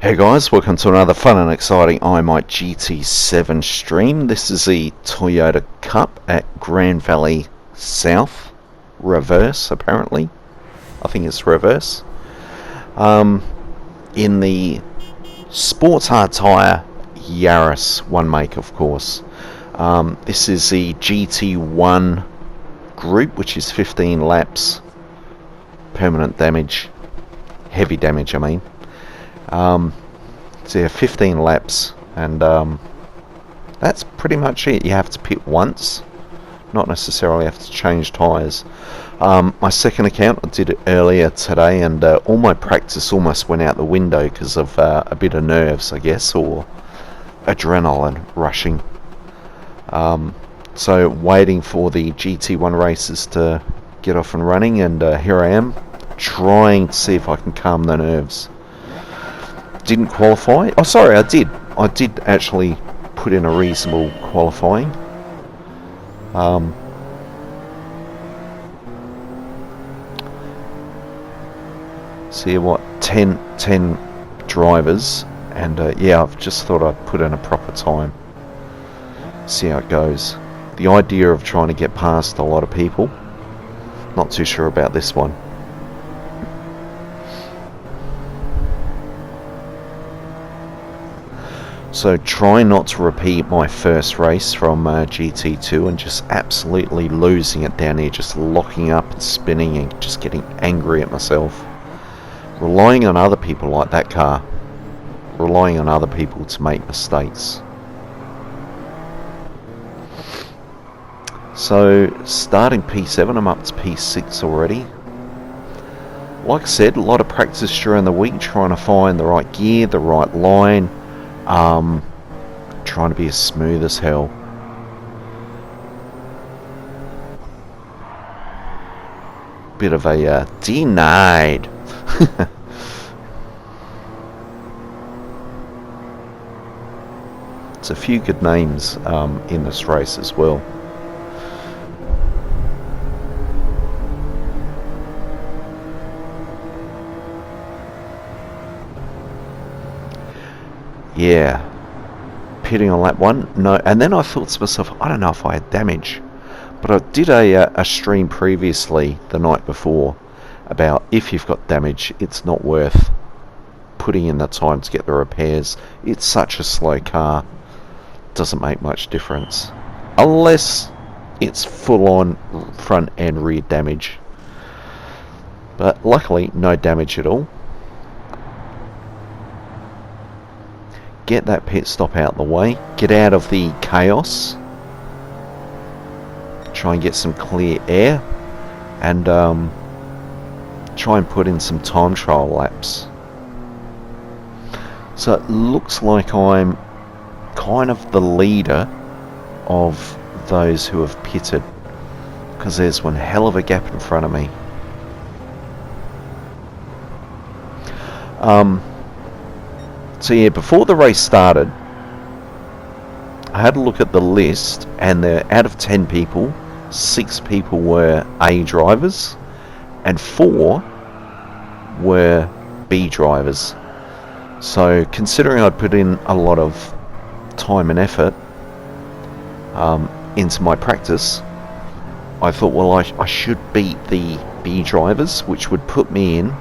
Hey guys, welcome to another fun and exciting iMight GT7 stream. This is the Toyota Cup at Grand Valley South. Reverse, apparently. I think it's reverse. In the Sports Hard Tyre Yaris one make, of course. This is the GT1 group, which is 15 laps. Permanent damage. Heavy damage, I mean. So yeah, 15 laps, and that's pretty much it. You have to pit once, not necessarily have to change tyres. My second account, I did it earlier today, and all my practice almost went out the window because of a bit of nerves, I guess, or adrenaline rushing. So waiting for the GT1 races to get off and running, and here I am, trying to see if I can calm the nerves. Didn't qualify. Oh, sorry, I did. I did actually put in a reasonable qualifying. See what 10 drivers, and yeah, I've just thought I'd put in a proper time. See how it goes. The idea of trying to get past a lot of people, not too sure about this one. So try not to repeat my first race from GT2 and just absolutely losing it down here, just locking up and spinning and just getting angry at myself. Relying on other people like that car. Relying on other people to make mistakes. So starting P7, I'm up to P6 already. Like I said, a lot of practice during the week trying to find the right gear, the right line. Trying to be as smooth as hell. Bit of a denied. It's a few good names in this race as well. Yeah, pitting on lap one, no, and then I thought to myself, I don't know if I had damage, but I did a stream previously the night before about if you've got damage, it's not worth putting in the time to get the repairs. It's such a slow car, doesn't make much difference, unless it's full on front and rear damage, but luckily no damage at all. Get that pit stop out the way, get out of the chaos, try and get some clear air, and try and put in some time trial laps. So it looks like I'm kind of the leader of those who have pitted, because there's one hell of a gap in front of me. So yeah, before the race started, I had a look at the list, and out of 10 people, 6 people were A drivers, and 4 were B drivers. So considering I'd put in a lot of time and effort into my practice, I thought, well, I should beat the B drivers, which would put me in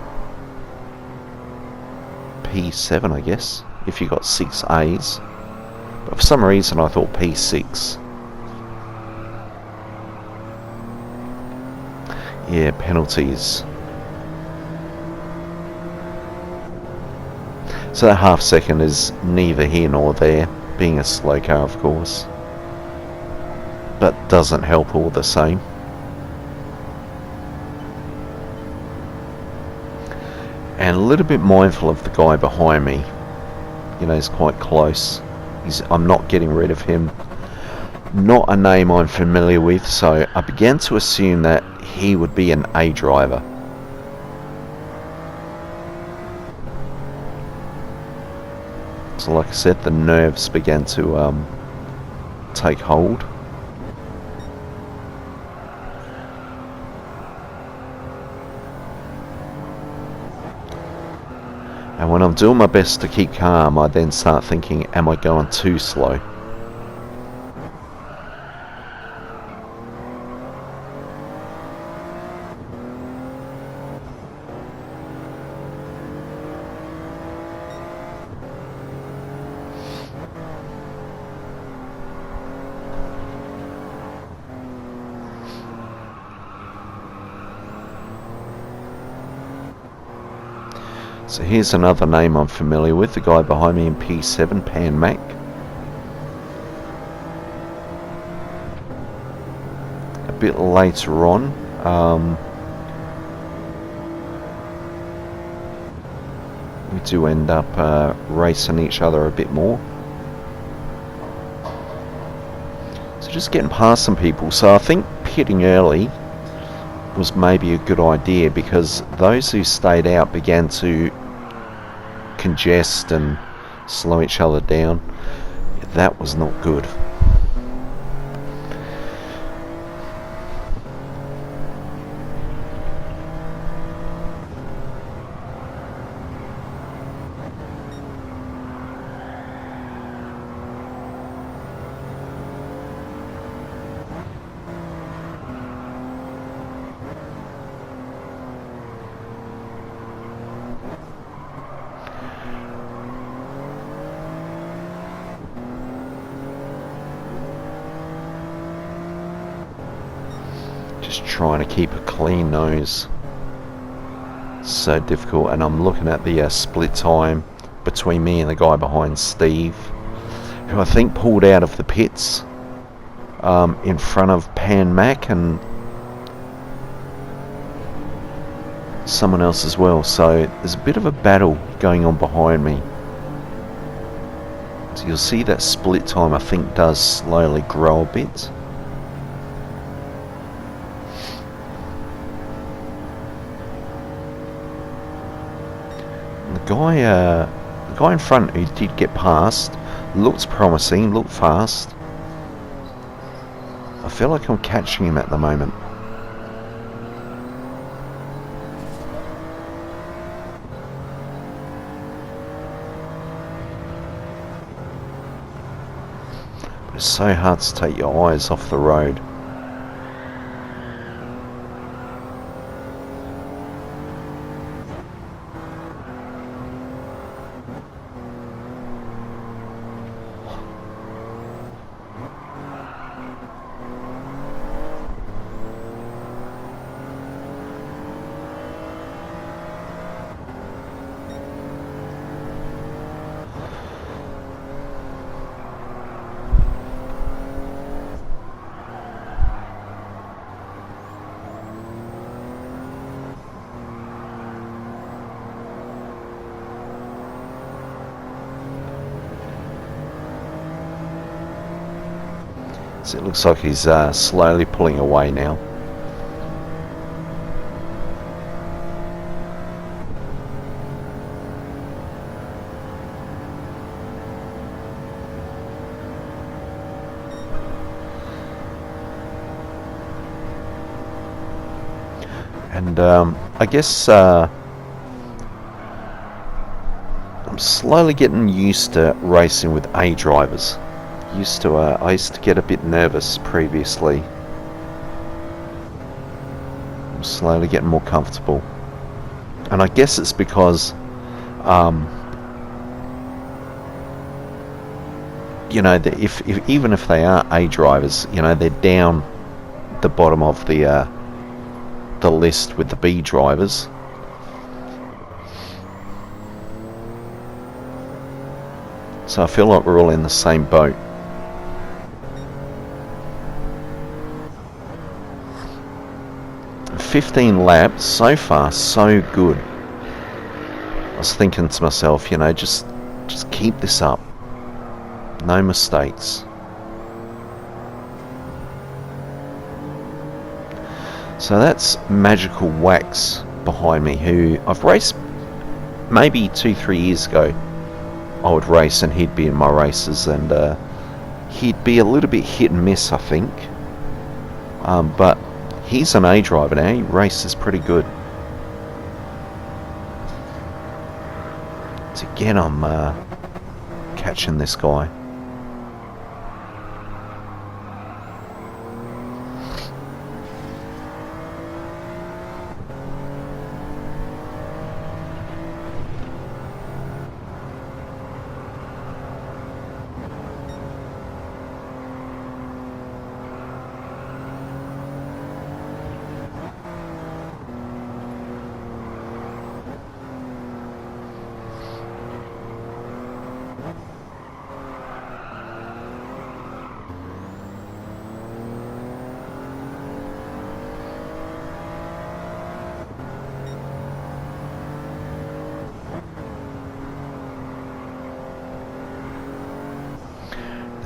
P7, I guess, if you got 6 A's, but for some reason I thought P6. Yeah, penalties. So that half second is neither here nor there, being a slow car of course, but doesn't help all the same. And a little bit mindful of the guy behind me. You know, he's quite close. I'm not getting rid of him. Not a name I'm familiar with, so I began to assume that he would be an A driver. So like I said, the nerves began to take hold. And when I'm doing my best to keep calm, I then start thinking, am I going too slow? So here's another name I'm familiar with, the guy behind me in P7, Pan Mac. A bit later on, we do end up racing each other a bit more. So just getting past some people. So I think pitting early was maybe a good idea, because those who stayed out began to congest and slow each other down. That was not good. Just trying to keep a clean nose. So difficult. And I'm looking at the split time between me and the guy behind, Steve, who I think pulled out of the pits in front of Pan Mac and someone else as well. So there's a bit of a battle going on behind me. So you'll see that split time I think does slowly grow a bit. The guy in front who did get past looked promising, looked fast. I feel like I'm catching him at the moment. But it's so hard to take your eyes off the road. So it looks like he's slowly pulling away now. And I guess I'm slowly getting used to racing with A drivers. I used to get a bit nervous previously. I'm slowly getting more comfortable, and I guess it's because you know, if even if they are A drivers, you know, they're down the bottom of the list with the B drivers. So I feel like we're all in the same boat. "15 laps so far, so good." I was thinking to myself, you know, just keep this up. No mistakes. So that's Magical Wax behind me, who I've raced maybe 2-3 years ago. I would race and he'd be in my races, and he'd be a little bit hit and miss, I think. But he's an A driver now. He races pretty good. To again I'm catching this guy.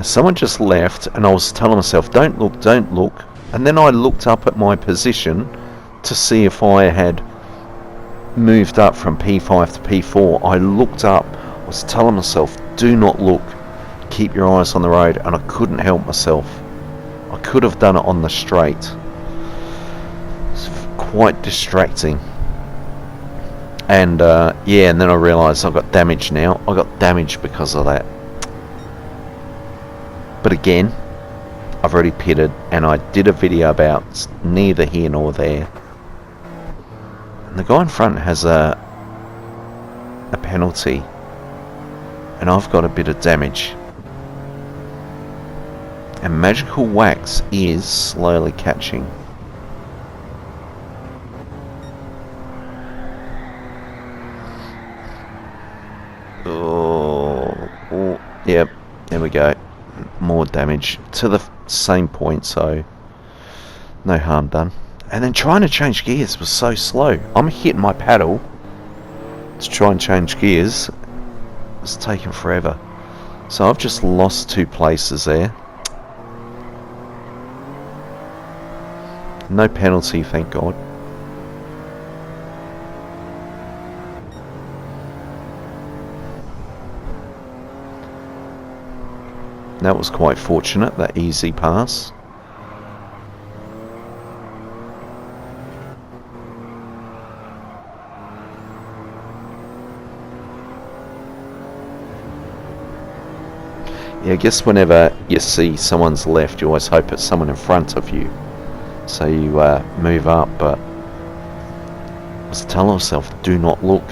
Someone just left, and I was telling myself, don't look, don't look. And then I looked up at my position to see if I had moved up from P5 to P4. I looked up, I was telling myself, do not look, keep your eyes on the road, and I couldn't help myself. I could have done it on the straight. It's quite distracting. And yeah, and then I realised I got damaged now. I got damaged because of that. But again, I've already pitted, and I did a video about neither here nor there. And the guy in front has a penalty, and I've got a bit of damage. And Magical Wax is slowly catching. Oh, yep, there we go. More damage to the same point, so no harm done. And then trying to change gears was so slow. I'm hitting my paddle to try and change gears. It's taking forever. So I've just lost 2 places there. No penalty, thank God. That was quite fortunate, that easy pass. Yeah, I guess whenever you see someone's left, you always hope it's someone in front of you. So you move up, but I was telling myself, do not look.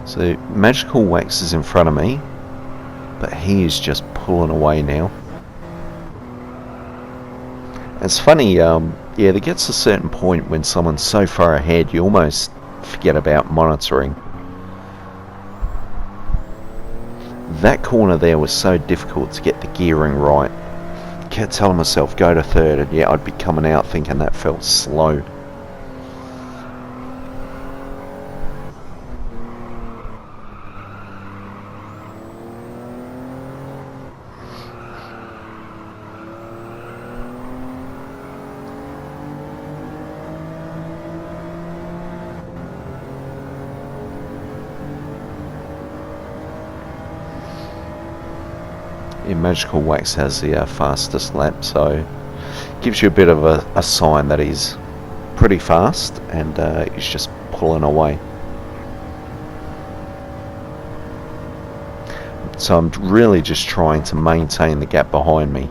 So Magical Wax is in front of me, but he is just pulling away now. It's funny, yeah, there gets a certain point when someone's so far ahead you almost forget about monitoring. That corner there was so difficult to get the gearing right. I kept telling myself go to third, and yeah, I'd be coming out thinking that felt slow. Magical Wax has the fastest lap, so gives you a bit of a sign that he's pretty fast, and he's just pulling away. So I'm really just trying to maintain the gap behind me.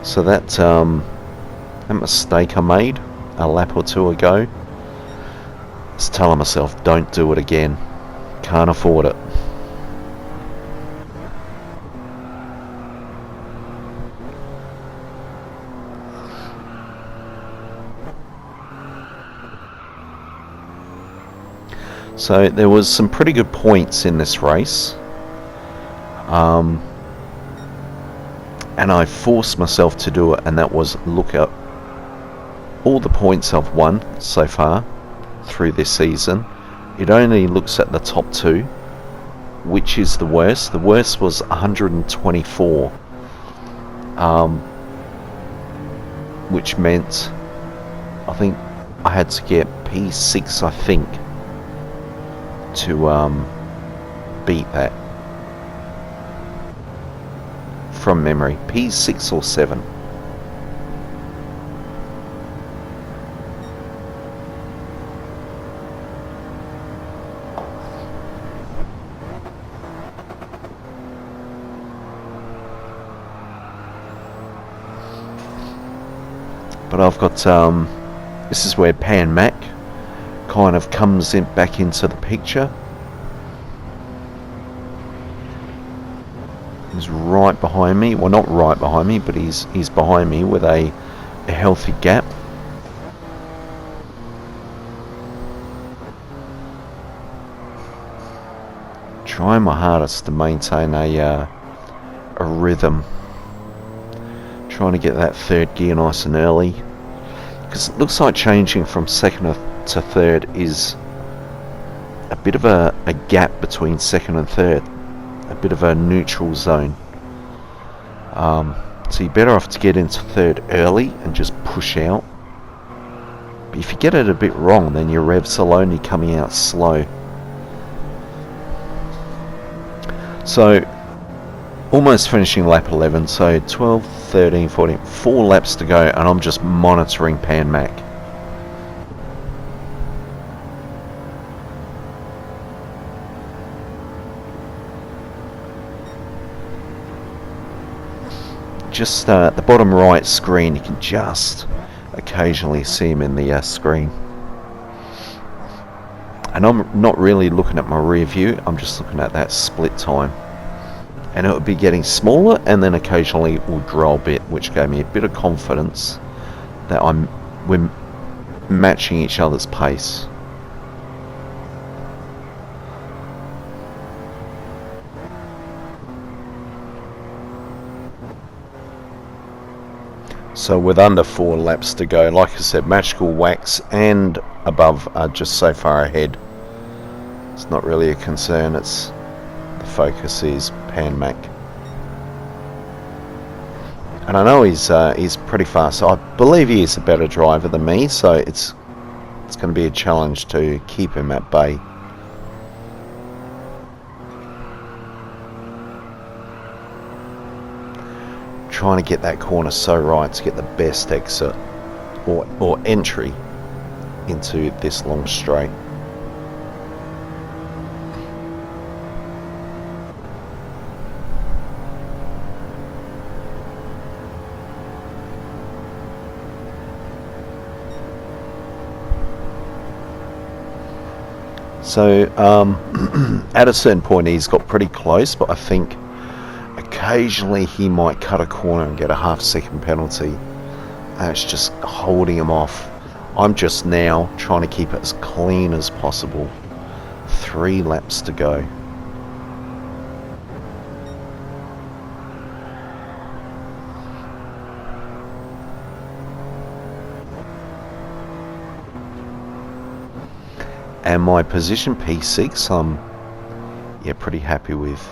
So that mistake I made a lap or two ago, I was telling myself, don't do it again. Can't afford it. So there was some pretty good points in this race. and I forced myself to do it, and that was look at all the points I've won so far through this season. It only looks at the top two, which is the worst. The worst was 124, which meant I think I had to get P6, I think, to beat that. From memory, P6 or 7. But I've got, this is where Pan Mac kind of comes in back into the picture. He's right behind me. Well, not right behind me, but he's behind me with a healthy gap. Trying my hardest to maintain a rhythm. Trying to get that third gear nice and early, because it looks like changing from second to third is a bit of a gap between second and third, a bit of a neutral zone. So you're better off to get into third early and just push out. But if you get it a bit wrong, then your revs are only coming out slow. So almost finishing lap 11, so 12, 13, 14, 4 laps to go, and I'm just monitoring Pan Mac. Just at the bottom right screen, you can just occasionally see him in the screen. And I'm not really looking at my rear view, I'm just looking at that split time. And it would be getting smaller, and then occasionally it will draw a bit, which gave me a bit of confidence that we're matching each other's pace. So with under 4 laps to go, like I said, Magical Wax and above are just so far ahead. It's not really a concern, the focus is Pan Mac. And I know he's pretty fast. I believe he is a better driver than me, so it's going to be a challenge to keep him at bay. Trying to get that corner so right to get the best exit or entry into this long straight. So at a certain point he's got pretty close, but I think occasionally he might cut a corner and get a half-second penalty. It's just holding him off. I'm just now trying to keep it as clean as possible. 3 laps to go. And my position P6, I'm pretty happy with.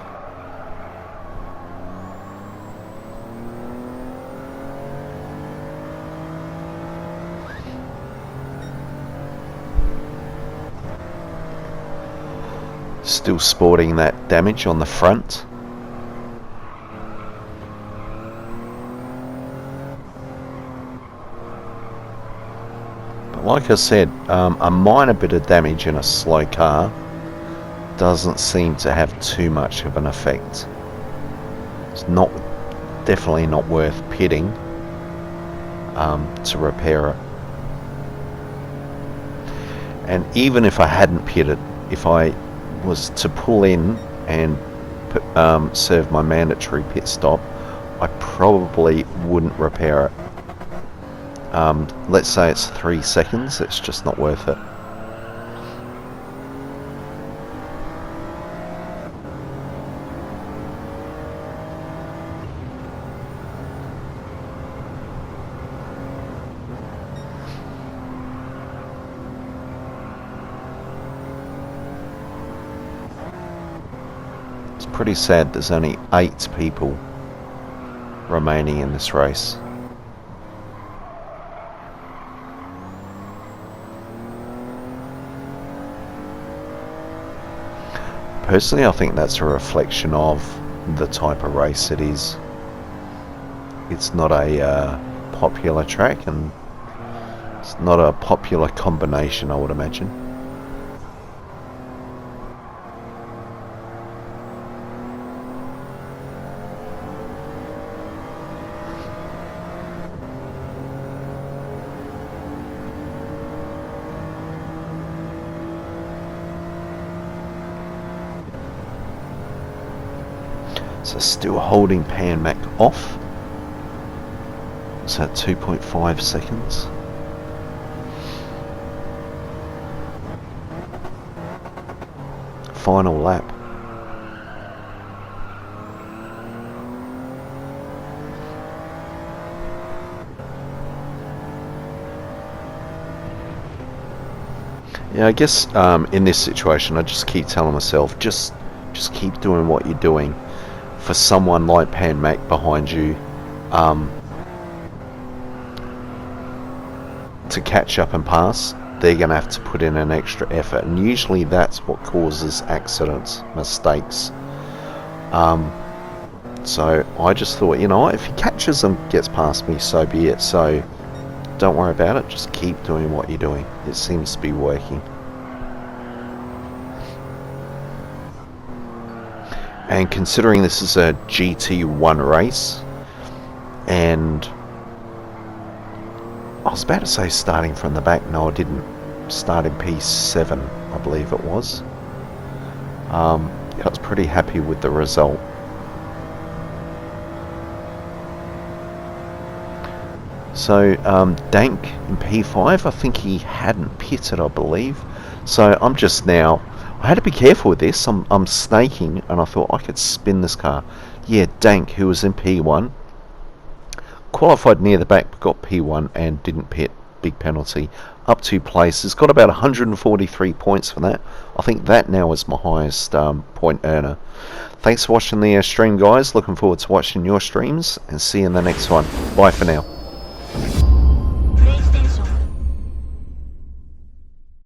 Still sporting that damage on the front. But like I said, a minor bit of damage in a slow car doesn't seem to have too much of an effect. It's definitely not worth pitting to repair it. And even if I hadn't pitted, if I was to pull in and serve my mandatory pit stop, I probably wouldn't repair it. Let's say it's 3 seconds, it's just not worth it. It's pretty sad there's only 8 people remaining in this race. Personally, I think that's a reflection of the type of race it is. It's not a popular track, and it's not a popular combination, I would imagine. So still holding Pan Mac off. So at 2.5 seconds. Final lap. Yeah, I guess in this situation I just keep telling myself, just keep doing what you're doing. For someone like Pan Mac behind you to catch up and pass, they're going to have to put in an extra effort, and usually that's what causes accidents, mistakes. So I just thought, you know what, if he catches and gets past me, so be it. So don't worry about it, just keep doing what you're doing. It seems to be working. And considering this is a GT1 race, and I was about to say starting from the back, no I didn't, start in P7 I believe it was. I was pretty happy with the result. So Dank in P5, I think he hadn't pitted, I believe. So I'm just now, I had to be careful with this. I'm snaking, and I thought I could spin this car. Yeah, Dank, who was in P1, qualified near the back, but got P1 and didn't pit. Big penalty. Up 2 places. Got about 143 points for that. I think that now is my highest point earner. Thanks for watching the stream, guys. Looking forward to watching your streams, and see you in the next one. Bye for now.